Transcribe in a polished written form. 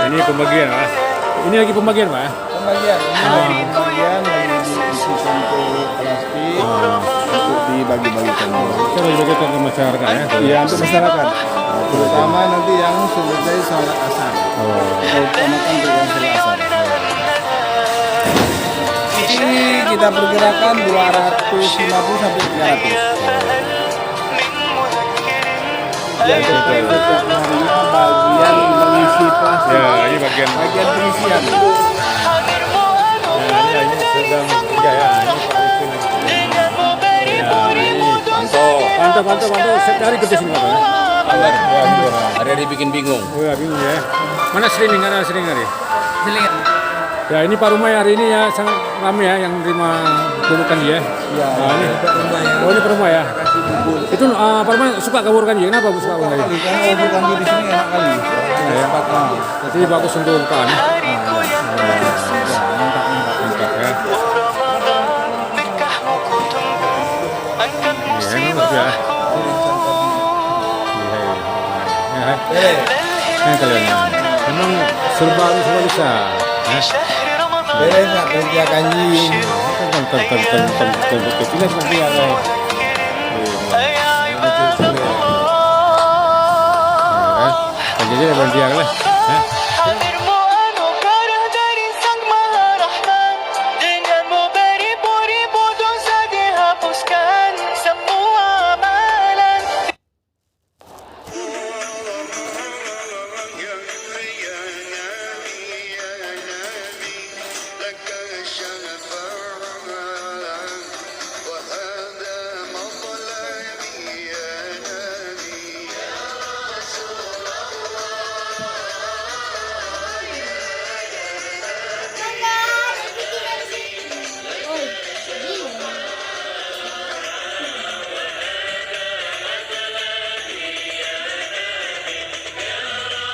Ini pembagian, Mas. Ini lagi pembagian, Pak. Pembagian, ini pembagian lagi diisi untuk plastik untuk dibagi-bagikan. Kita bagi-bagikan ke masyarakat ya. Iya, untuk masyarakat. Terutama nanti yang selesai sholat asar. Utamakan untuk yang sholat asar. Ini kita perkirakan 250 sampai 300. Ya, bagian mengisi plastik. Ya, ini bagian. Bagian pengisian. Ya, ini sedang kerja ya. Ini Pantau. Saya cari kerja sini, Pak. Hari-hari bikin bingung. Oh ya, bingung ya. Mana sering hari? Seling. Ya, ini Pak Rumah hari ini ya sangat ramai ya yang terima kuburan dia. Ya, Nah, ini. rumah ya. Oh, ini Pak Rumah ya. Itu Pak Rumah suka kuburan dia. Kenapa suka kuburan dia? Karena kuburan di sini enak kali. Ya, jadi bagus untuk bukaan. Mantap ya. Ya, ini bagus ya. Ini kalian memang serba bisa. Beres nak kerja kanji. Kecilnya seperti apa? Jadi berhenti ya lah.